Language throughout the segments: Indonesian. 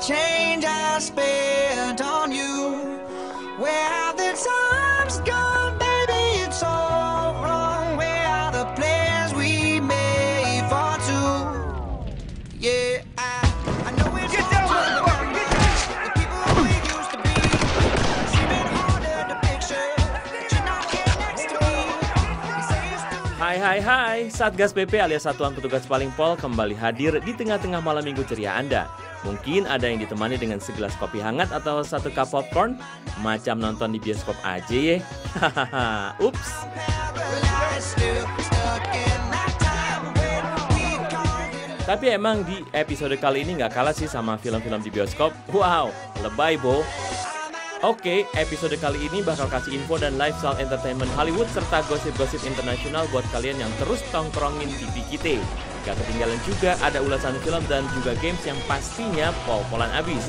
change I spent on you. Where have the times gone, baby? It's all wrong. Where are the plans we made for two? Yeah, I know it's hard to remember the people we used to be. It's even harder to picture that you're not here next to me. You say it's too Hai, Satgas PP alias Satuan Petugas Paling Pol kembali hadir di tengah-tengah malam minggu ceria Anda. Mungkin ada yang ditemani dengan segelas kopi hangat atau satu cup popcorn, macam nonton di bioskop aja ya. Hahaha, ups. Tapi emang di episode kali ini nggak kalah sih sama film-film di bioskop. Wow, lebay bo. Oke, episode kali ini bakal kasih info dan lifestyle entertainment Hollywood serta gosip-gosip internasional buat kalian yang terus tongkrongin TV kita. Gak ketinggalan juga ada ulasan film dan juga games yang pastinya pol-polan abis.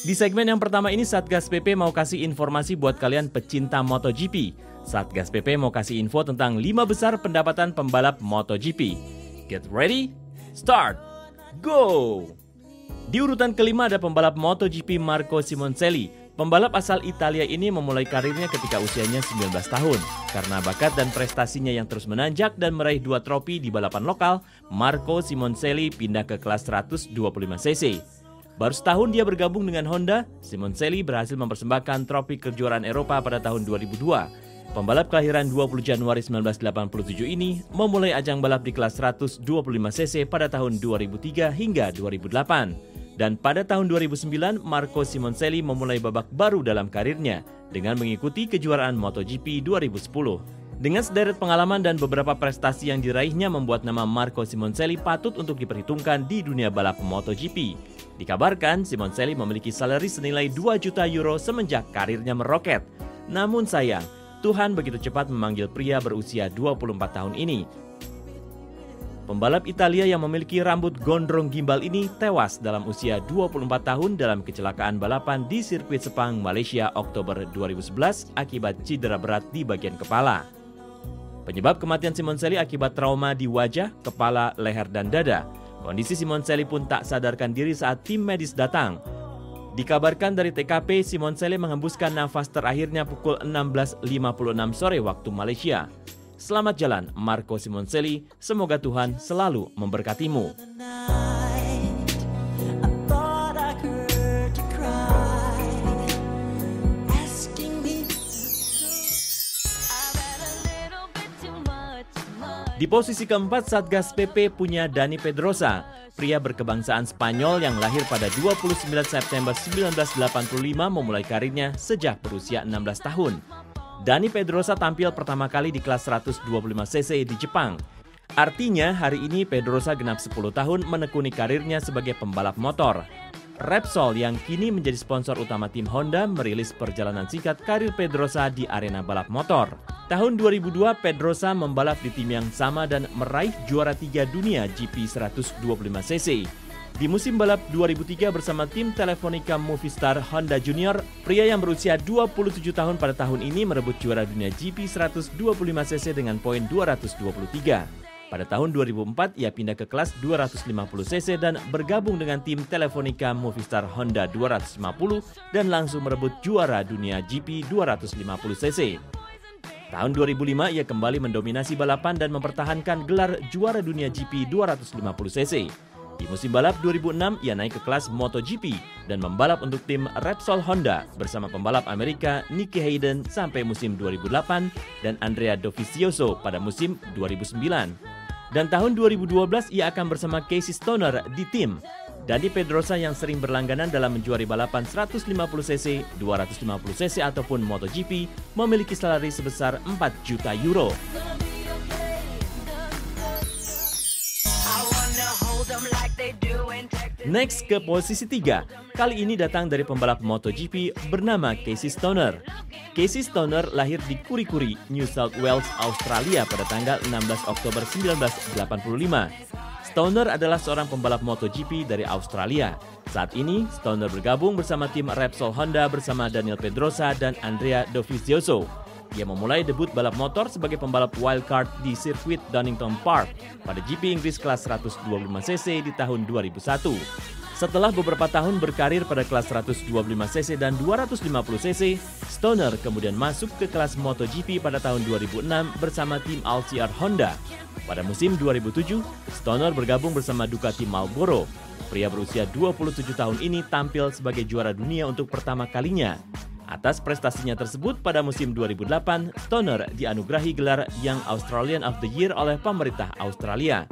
Di segmen yang pertama ini Satgas PP mau kasih informasi buat kalian pecinta MotoGP. Satgas PP mau kasih info tentang 5 besar pendapatan pembalap MotoGP. Get ready, start! Go! Di urutan kelima ada pembalap MotoGP Marco Simoncelli. Pembalap asal Italia ini memulai karirnya ketika usianya 19 tahun. Karena bakat dan prestasinya yang terus menanjak dan meraih 2 trofi di balapan lokal, Marco Simoncelli pindah ke kelas 125cc. Baru setahun dia bergabung dengan Honda, Simoncelli berhasil mempersembahkan trofi kejuaraan Eropa pada tahun 2002. Pembalap kelahiran 20 Januari 1987 ini memulai ajang balap di kelas 125cc pada tahun 2003 hingga 2008. Dan pada tahun 2009, Marco Simoncelli memulai babak baru dalam karirnya dengan mengikuti kejuaraan MotoGP 2010. Dengan sederet pengalaman dan beberapa prestasi yang diraihnya membuat nama Marco Simoncelli patut untuk diperhitungkan di dunia balap MotoGP. Dikabarkan, Simoncelli memiliki salary senilai 2 juta euro semenjak karirnya meroket. Namun sayang, Tuhan begitu cepat memanggil pria berusia 24 tahun ini. Pembalap Italia yang memiliki rambut gondrong gimbal ini tewas dalam usia 24 tahun dalam kecelakaan balapan di sirkuit Sepang, Malaysia, Oktober 2011 akibat cedera berat di bagian kepala. Penyebab kematian Simoncelli akibat trauma di wajah, kepala, leher, dan dada. Kondisi Simoncelli pun tak sadarkan diri saat tim medis datang. Dikabarkan dari TKP, Simoncelli menghembuskan nafas terakhirnya pukul 16.56 sore waktu Malaysia. Selamat jalan, Marco Simoncelli. Semoga Tuhan selalu memberkatimu. Di posisi keempat, Satgas PP punya Dani Pedrosa, pria berkebangsaan Spanyol yang lahir pada 29 September 1985 memulai karirnya sejak berusia 16 tahun. Dani Pedrosa tampil pertama kali di kelas 125cc di Jepang. Artinya hari ini Pedrosa genap 10 tahun menekuni karirnya sebagai pembalap motor. Repsol yang kini menjadi sponsor utama tim Honda merilis perjalanan singkat karir Pedrosa di arena balap motor. Tahun 2002 Pedrosa membalap di tim yang sama dan meraih juara 3 dunia GP 125cc. Di musim balap 2003 bersama tim Telefonica Movistar Honda Junior, pria yang berusia 27 tahun pada tahun ini merebut juara dunia GP 125cc dengan poin 223. Pada tahun 2004, ia pindah ke kelas 250cc dan bergabung dengan tim Telefonica Movistar Honda 250 dan langsung merebut juara dunia GP 250cc. Tahun 2005, ia kembali mendominasi balapan dan mempertahankan gelar juara dunia GP 250cc. Di musim balap 2006, ia naik ke kelas MotoGP dan membalap untuk tim Repsol Honda bersama pembalap Amerika Nicky Hayden sampai musim 2008 dan Andrea Dovizioso pada musim 2009. Dan tahun 2012 ia akan bersama Casey Stoner di tim. Dani Pedrosa yang sering berlangganan dalam menjuari balapan 150cc, 250cc ataupun MotoGP memiliki salary sebesar 4 juta euro. Next ke posisi 3, kali ini datang dari pembalap MotoGP bernama Casey Stoner. Casey Stoner lahir di Kurikuri, New South Wales, Australia pada tanggal 16 Oktober 1985. Stoner adalah seorang pembalap MotoGP dari Australia. Saat ini, Stoner bergabung bersama tim Repsol Honda bersama Daniel Pedrosa dan Andrea Dovizioso. Ia memulai debut balap motor sebagai pembalap wildcard di sirkuit Donington Park pada GP Inggris kelas 125cc di tahun 2001. Setelah beberapa tahun berkarir pada kelas 125cc dan 250cc, Stoner kemudian masuk ke kelas MotoGP pada tahun 2006 bersama tim Alciar Honda. Pada musim 2007, Stoner bergabung bersama Ducati Marlboro. Pria berusia 27 tahun ini tampil sebagai juara dunia untuk pertama kalinya. Atas prestasinya tersebut pada musim 2008, Stoner dianugerahi gelar Young Australian of the Year oleh pemerintah Australia.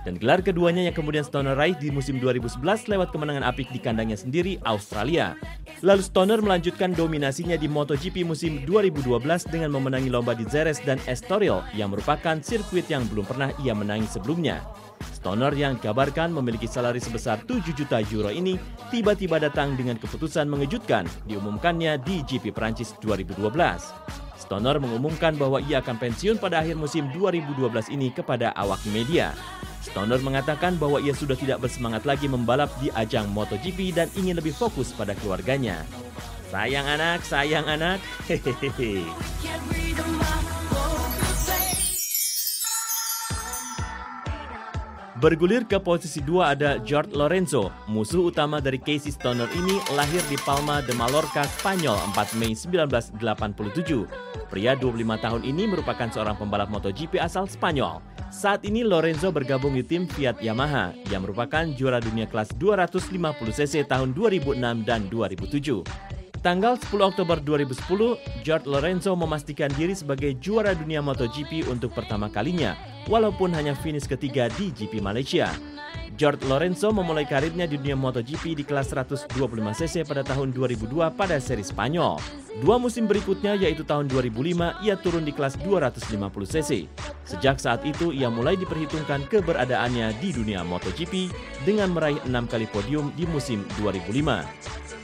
Dan gelar keduanya yang kemudian Stoner raih di musim 2011 lewat kemenangan apik di kandangnya sendiri, Australia. Lalu Stoner melanjutkan dominasinya di MotoGP musim 2012 dengan memenangi lomba di Jerez dan Estoril yang merupakan sirkuit yang belum pernah ia menangi sebelumnya. Stoner yang dikabarkan memiliki salari sebesar 7 juta euro ini tiba-tiba datang dengan keputusan mengejutkan diumumkannya di GP Prancis 2012. Stoner mengumumkan bahwa ia akan pensiun pada akhir musim 2012 ini kepada awak media. Stoner mengatakan bahwa ia sudah tidak bersemangat lagi membalap di ajang MotoGP dan ingin lebih fokus pada keluarganya. Sayang anak, hehehe. Bergulir ke posisi 2 ada Jorge Lorenzo. Musuh utama dari Casey Stoner ini lahir di Palma de Mallorca, Spanyol 4 Mei 1987. Pria 25 tahun ini merupakan seorang pembalap MotoGP asal Spanyol. Saat ini Lorenzo bergabung di tim Fiat Yamaha yang merupakan juara dunia kelas 250cc tahun 2006 dan 2007. Tanggal 10 Oktober 2010, Jorge Lorenzo memastikan diri sebagai juara dunia MotoGP untuk pertama kalinya, walaupun hanya finish ketiga di GP Malaysia. Jorge Lorenzo memulai karirnya di dunia MotoGP di kelas 125cc pada tahun 2002 pada seri Spanyol. 2 musim berikutnya yaitu tahun 2005 ia turun di kelas 250cc. Sejak saat itu ia mulai diperhitungkan keberadaannya di dunia MotoGP dengan meraih 6 kali podium di musim 2005.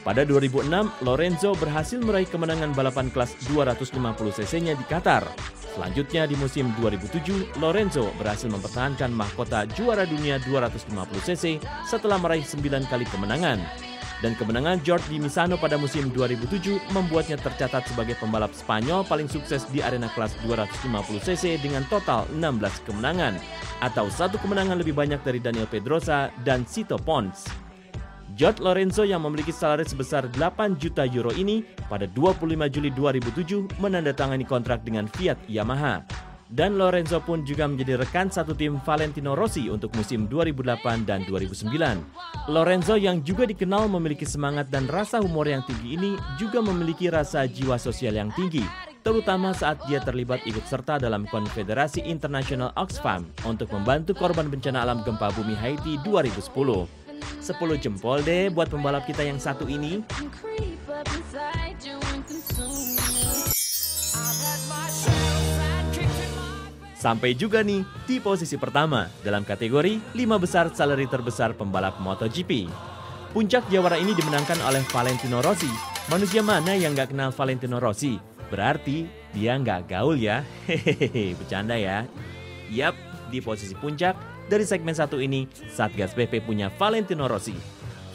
Pada 2006, Lorenzo berhasil meraih kemenangan balapan kelas 250cc-nya di Qatar. Selanjutnya di musim 2007, Lorenzo berhasil mempertahankan mahkota juara dunia 250cc setelah meraih 9 kali kemenangan. Dan kemenangan Jorge di Misano pada musim 2007 membuatnya tercatat sebagai pembalap Spanyol paling sukses di arena kelas 250cc dengan total 16 kemenangan, atau 1 kemenangan lebih banyak dari Daniel Pedrosa dan Sito Pons. Jorge Lorenzo yang memiliki salari sebesar 8 juta euro ini pada 25 Juli 2007 menandatangani kontrak dengan Fiat Yamaha. Dan Lorenzo pun juga menjadi rekan satu tim Valentino Rossi untuk musim 2008 dan 2009. Lorenzo yang juga dikenal memiliki semangat dan rasa humor yang tinggi ini juga memiliki rasa jiwa sosial yang tinggi, terutama saat dia terlibat ikut serta dalam Konfederasi Internasional Oxfam untuk membantu korban bencana alam gempa bumi Haiti 2010. 10 jempol deh buat pembalap kita yang satu ini. Sampai juga nih di posisi pertama dalam kategori 5 besar salary terbesar pembalap MotoGP. Puncak jawara ini dimenangkan oleh Valentino Rossi. Manusia mana yang nggak kenal Valentino Rossi? Berarti dia nggak gaul ya. Hehehe, bercanda ya. Yap, di posisi puncak dari segmen satu ini, Satgas PP punya Valentino Rossi.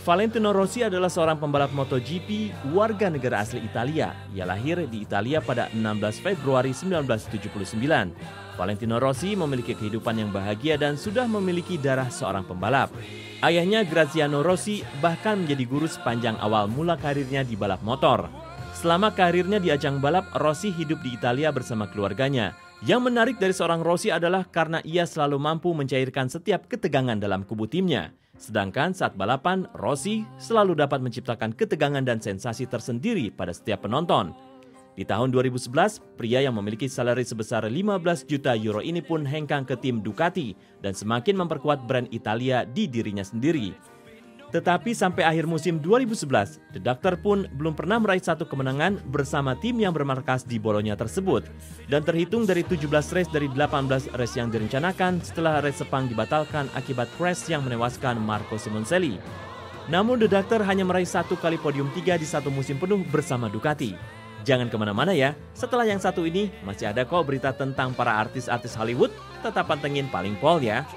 Valentino Rossi adalah seorang pembalap MotoGP warga negara asli Italia. Ia lahir di Italia pada 16 Februari 1979. Valentino Rossi memiliki kehidupan yang bahagia dan sudah memiliki darah seorang pembalap. Ayahnya Graziano Rossi bahkan menjadi guru sepanjang awal mula karirnya di balap motor. Selama karirnya di ajang balap, Rossi hidup di Italia bersama keluarganya. Yang menarik dari seorang Rossi adalah karena ia selalu mampu mencairkan setiap ketegangan dalam kubu timnya. Sedangkan saat balapan, Rossi selalu dapat menciptakan ketegangan dan sensasi tersendiri pada setiap penonton. Di tahun 2011, pria yang memiliki salary sebesar 15 juta euro ini pun hengkang ke tim Ducati dan semakin memperkuat brand Italia di dirinya sendiri. Tetapi sampai akhir musim 2011, The Doctor pun belum pernah meraih satu kemenangan bersama tim yang bermarkas di Bologna tersebut. Dan terhitung dari 17 race dari 18 race yang direncanakan setelah race Sepang dibatalkan akibat crash yang menewaskan Marco Simoncelli. Namun The Doctor hanya meraih 1 kali podium 3 di satu musim penuh bersama Ducati. Jangan kemana-mana ya, setelah yang satu ini masih ada kok berita tentang para artis-artis Hollywood, tetap pantengin Paling Pol ya.